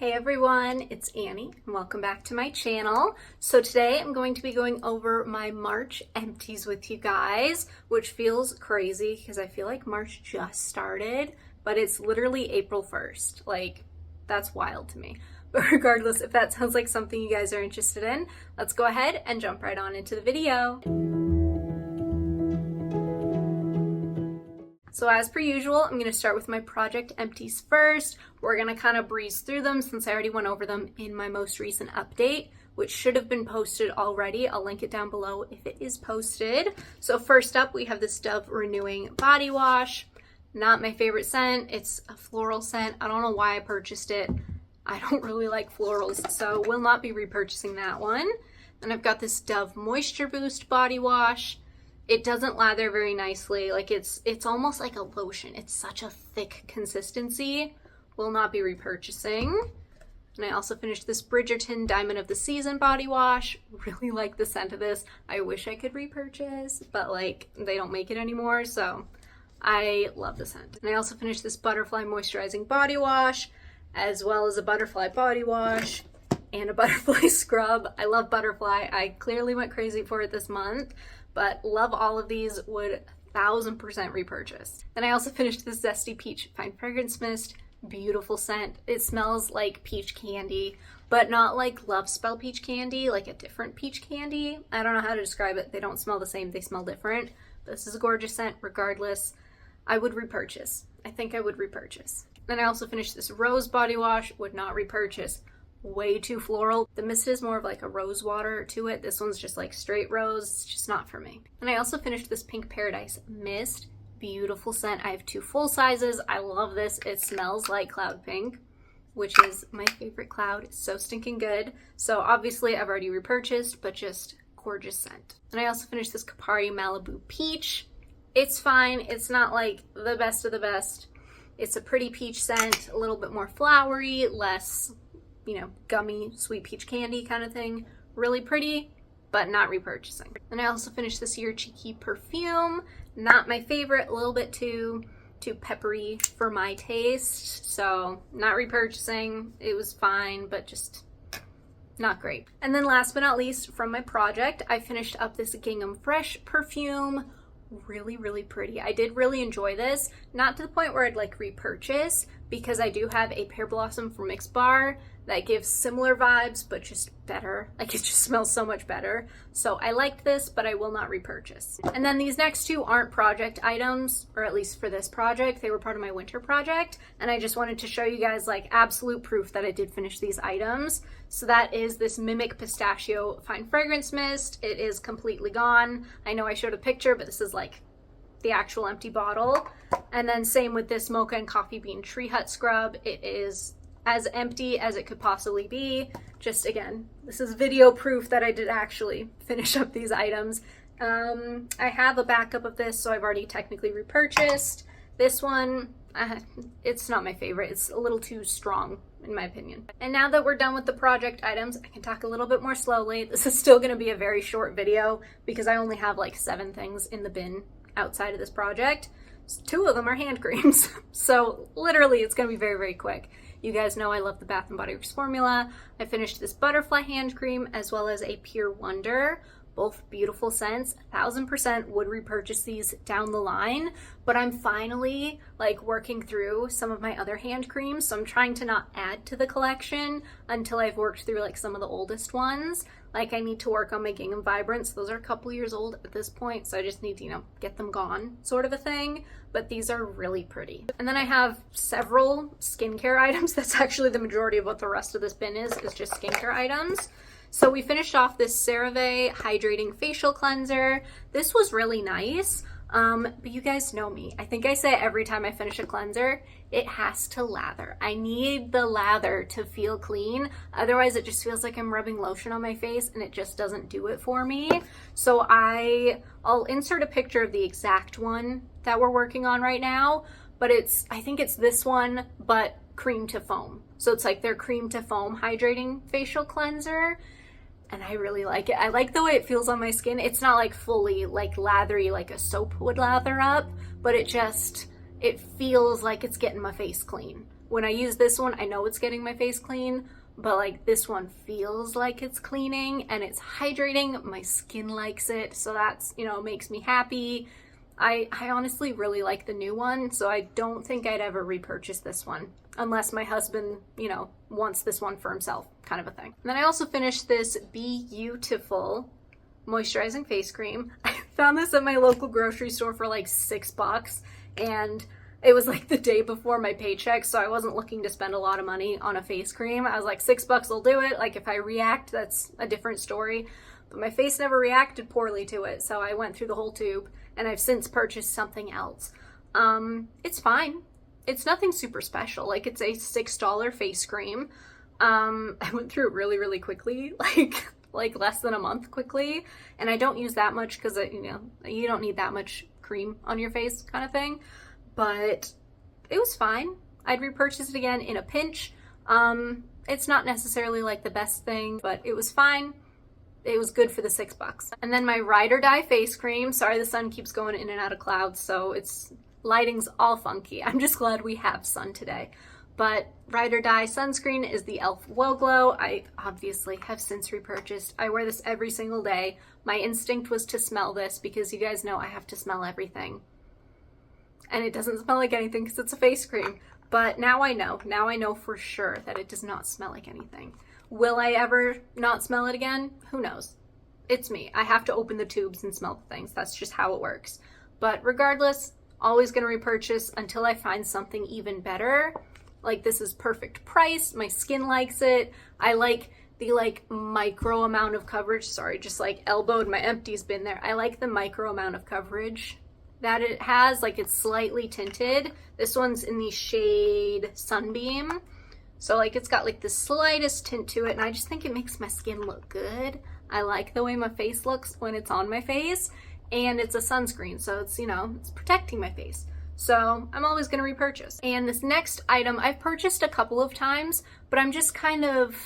Hey everyone, it's Annie and welcome back to my channel. So today I'm going to be going over my March empties with you guys, which feels crazy because I feel like March just started, but it's literally April 1st. Like, that's wild to me. But regardless, if that sounds like something you guys are interested in, let's go ahead and jump right on into the video. So as per usual, I'm going to start with my project empties first. We're going to kind of breeze through them since I already went over them in my most recent update, which should have been posted already. I'll link it down below if it is posted. So first up, we have this Dove Renewing Body Wash. Not my favorite scent. It's a floral scent. I don't know why I purchased it. I don't really like florals, so will not be repurchasing that one. Then I've got this Dove Moisture Boost Body Wash. It doesn't lather very nicely. Like it's almost like a lotion. It's such a thick consistency. Will not be repurchasing. And I also finished this Bridgerton Diamond of the Season body wash. Really like the scent of this. I wish I could repurchase, but like they don't make it anymore, so I love the scent. And I also finished this Butterfly Moisturizing Body Wash, as well as a Butterfly Body Wash and a Butterfly Scrub. I love Butterfly. I clearly went crazy for it this month, but love all of these, would 1000% repurchase. Then I also finished this Zesty Peach Fine Fragrance Mist. Beautiful scent. It smells like peach candy, but not like Love Spell peach candy, like a different peach candy. I don't know how to describe it. They don't smell the same, they smell different. But this is a gorgeous scent regardless. I would repurchase. I think I would repurchase. Then I also finished this Rose Body Wash, would not repurchase. Way too floral. The mist is more of like a rose water to it. This one's just like straight rose. It's just not for me. And I also finished this Pink Paradise Mist. Beautiful scent. I have two full sizes. I love this. It smells like cloud pink, which is my favorite cloud. It's so stinking good. So obviously I've already repurchased, but just gorgeous scent. And I also finished this Kapari Malibu Peach. It's fine. It's not like the best of the best. It's a pretty peach scent, a little bit more flowery, less, you know, gummy, sweet peach candy kind of thing. Really pretty, but not repurchasing. And I also finished this Your Cheeky Perfume. Not my favorite, a little bit too peppery for my taste. So not repurchasing. It was fine, but just not great. And then last but not least, from my project, I finished up this Gingham Fresh perfume. Really, really pretty. I did really enjoy this. Not to the point where I'd like repurchase, because I do have a Pear Blossom from Mix Bar that gives similar vibes, but just better. Like, it just smells so much better. So I liked this, but I will not repurchase. And then these next two aren't project items, or at least for this project. They were part of my winter project, and I just wanted to show you guys like absolute proof that I did finish these items. So that is this Mimic Pistachio Fine Fragrance Mist. It is completely gone. I know I showed a picture, but this is like the actual empty bottle. And then same with this Mocha and Coffee Bean Tree Hut Scrub. It is as empty as it could possibly be. Just again, this is video proof that I did actually finish up these items. I have a backup of this, so I've already technically repurchased. This one, it's not my favorite. It's a little too strong in my opinion. And now that we're done with the project items, I can talk a little bit more slowly. This is still going to be a very short video because I only have like 7 things in the bin outside of this project. 2 of them are hand creams. So literally it's going to be very, very quick. You guys know I love the Bath & Body Works formula. I finished this Butterfly hand cream as well as a Pure Wonder. Both beautiful scents. 1000% would repurchase these down the line, but I'm finally like working through some of my other hand creams, so I'm trying to not add to the collection until I've worked through like some of the oldest ones. Like, I need to work on my Gingham Vibrants. Those are a couple years old at this point, so I just need to, you know, get them gone sort of a thing. But these are really pretty. And then I have several skincare items. That's actually the majority of what the rest of this bin is just skincare items. So we finished off this CeraVe Hydrating Facial Cleanser. This was really nice. But you guys know me. I think I say every time I finish a cleanser, it has to lather. I need the lather to feel clean. Otherwise, it just feels like I'm rubbing lotion on my face and it just doesn't do it for me. So I'll insert a picture of the exact one that we're working on right now, but I think it's this one, but cream to foam. So it's like their cream to foam hydrating facial cleanser. And I really like it. I like the way it feels on my skin. It's not like fully like lathery like a soap would lather up, but it feels like it's getting my face clean. when I use this one, I know it's getting my face clean, but like this one feels like it's cleaning and it's hydrating. My skin likes it, so that's, you know, makes me happy. I honestly really like the new one, so I don't think I'd ever repurchase this one unless my husband, you know, wants this one for himself, kind of a thing. And then I also finished this Beautiful moisturizing face cream. I found this at my local grocery store for like $6, and it was like the day before my paycheck, so I wasn't looking to spend a lot of money on a face cream. I was like, $6 will do it. Like if I react, that's a different story. But my face never reacted poorly to it, so I went through the whole tube, and I've since purchased something else. It's fine. It's nothing super special. Like, it's a $6 face cream. I went through it really, really quickly, like less than a month quickly, and I don't use that much because, you know, you don't need that much cream on your face kind of thing, but it was fine. I'd repurchase it again in a pinch. It's not necessarily like the best thing, but it was fine. It was good for the $6. And then my Ride or Die face cream. Sorry, the sun keeps going in and out of clouds, so lighting's all funky. I'm just glad we have sun today. But Ride or Die sunscreen is the e.l.f. Wow Glow. I obviously have since repurchased. I wear this every single day. My instinct was to smell this because you guys know I have to smell everything. And it doesn't smell like anything because it's a face cream. But now I know. Now I know for sure that it does not smell like anything. Will I ever not smell it again? Who knows? It's me. I have to open the tubes and smell the things. That's just how it works. But regardless, always going to repurchase until I find something even better. Like, this is perfect price. My skin likes it. I like the micro amount of coverage. Sorry, just like elbowed my Empties bin there. I like the micro amount of coverage that it has. Like, it's slightly tinted. This one's in the shade Sunbeam. So like it's got like the slightest tint to it, and I just think it makes my skin look good. I like the way my face looks when it's on my face, and it's a sunscreen, so it's, you know, it's protecting my face. So I'm always going to repurchase. And this next item I've purchased a couple of times, but I'm just kind of,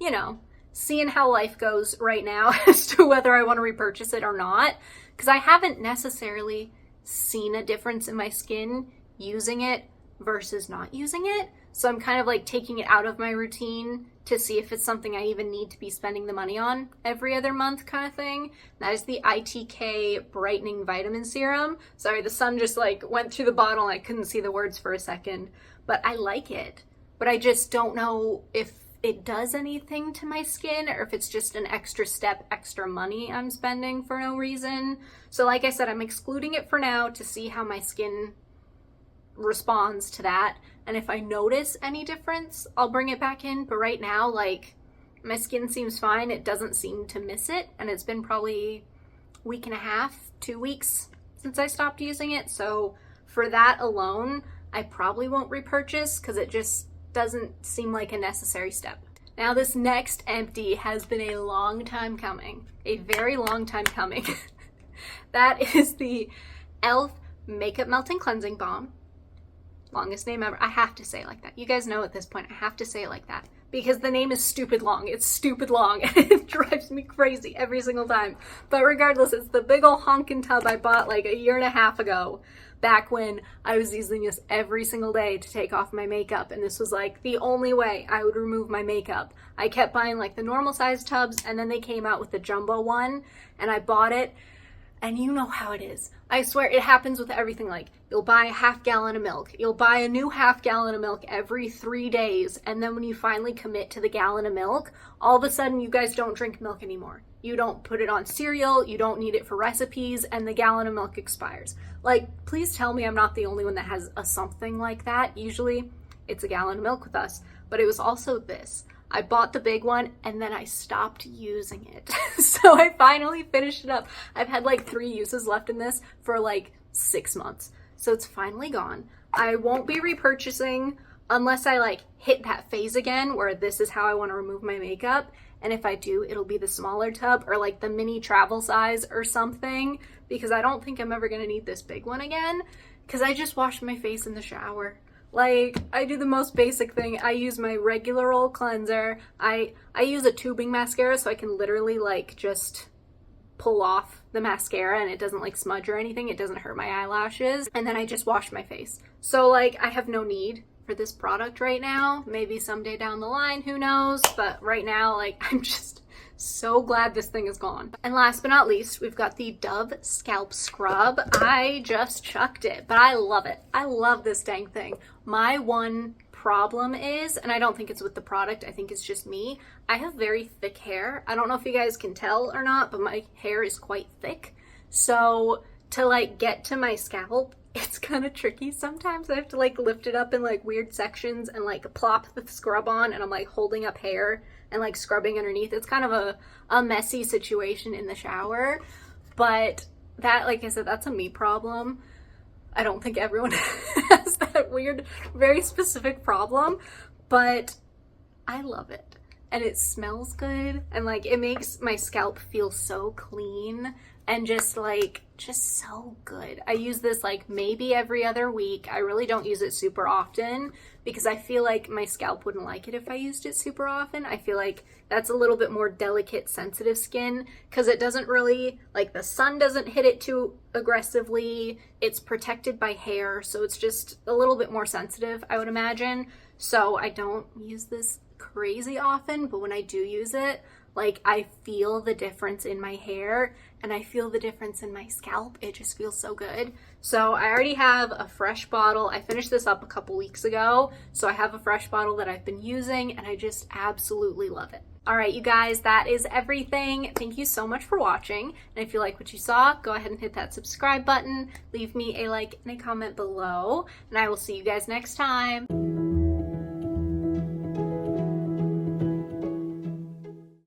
you know, seeing how life goes right now as to whether I want to repurchase it or not, because I haven't necessarily seen a difference in my skin using it versus not using it. So I'm kind of like taking it out of my routine to see if it's something I even need to be spending the money on every other month kind of thing. That is the ITK Brightening Vitamin Serum. Sorry, the sun just like went through the bottle and I couldn't see the words for a second. But I like it. But I just don't know if it does anything to my skin or if it's just an extra step, extra money I'm spending for no reason. So like I said, I'm excluding it for now to see how my skin responds to that, and if I notice any difference, I'll bring it back in. But right now, like, my skin seems fine. It doesn't seem to miss it, and it's been probably a week and a half, 2 weeks since I stopped using it. So for that alone, I probably won't repurchase because it just doesn't seem like a necessary step. Now, this next empty has been a long time coming, a very long time coming. That is the e.l.f. Makeup Melting Cleansing Balm. Longest name ever. I have to say it like that. You guys know at this point I have to say it like that because the name is stupid long. It's stupid long and it drives me crazy every single time. But regardless, it's the big ol' honkin' tub I bought like a year and a half ago, back when I was using this every single day to take off my makeup, and this was like the only way I would remove my makeup. I kept buying like the normal size tubs, and then they came out with the jumbo one, and I bought it. And you know how it is. I swear it happens with everything. Like, you'll buy a half gallon of milk. You'll buy a new half gallon of milk every 3 days. And then when you finally commit to the gallon of milk, all of a sudden you guys don't drink milk anymore. You don't put it on cereal. You don't need it for recipes. And the gallon of milk expires. Like, please tell me I'm not the only one that has a something like that. Usually it's a gallon of milk with us. But it was also this. I bought the big one and then I stopped using it. So I finally finished it up. I've had like 3 uses left in this for like 6 months. So it's finally gone. I won't be repurchasing unless I like hit that phase again where this is how I want to remove my makeup. And if I do, it'll be the smaller tub or like the mini travel size or something, because I don't think I'm ever going to need this big one again because I just wash my face in the shower. Like, I do the most basic thing. I use my regular old cleanser. I use a tubing mascara so I can literally like just pull off the mascara and it doesn't like smudge or anything. It doesn't hurt my eyelashes. And then I just wash my face. So like I have no need for this product right now. Maybe someday down the line, who knows? But right now, like, I'm just so glad this thing is gone. And last but not least, we've got the Dove Scalp Scrub. I just chucked it, but I love it. I love this dang thing. My one problem is, and I don't think it's with the product, I think it's just me, I have very thick hair. I don't know if you guys can tell or not, but my hair is quite thick. So to like get to my scalp, it's kind of tricky sometimes. I have to like lift it up in like weird sections and like plop the scrub on, and I'm like holding up hair and like scrubbing underneath. It's kind of a messy situation in the shower, but that, like I said, that's a me problem. I don't think everyone has that weird, very specific problem, but I love it. And it smells good, and like it makes my scalp feel so clean and just so good. I use this like maybe every other week. I really don't use it super often because I feel like my scalp wouldn't like it if I used it super often. I feel like that's a little bit more delicate, sensitive skin because it doesn't really, like, the sun doesn't hit it too aggressively. It's protected by hair, so it's just a little bit more sensitive, I would imagine. So I don't use this crazy often, but when I do use it, like, I feel the difference in my hair and I feel the difference in my scalp. It just feels so good. So I already have a fresh bottle. I finished this up a couple weeks ago, so I have a fresh bottle that I've been using and I just absolutely love it. All right, you guys, that is everything. Thank you so much for watching. And if you like what you saw, go ahead and hit that subscribe button. Leave me a like and a comment below, and I will see you guys next time.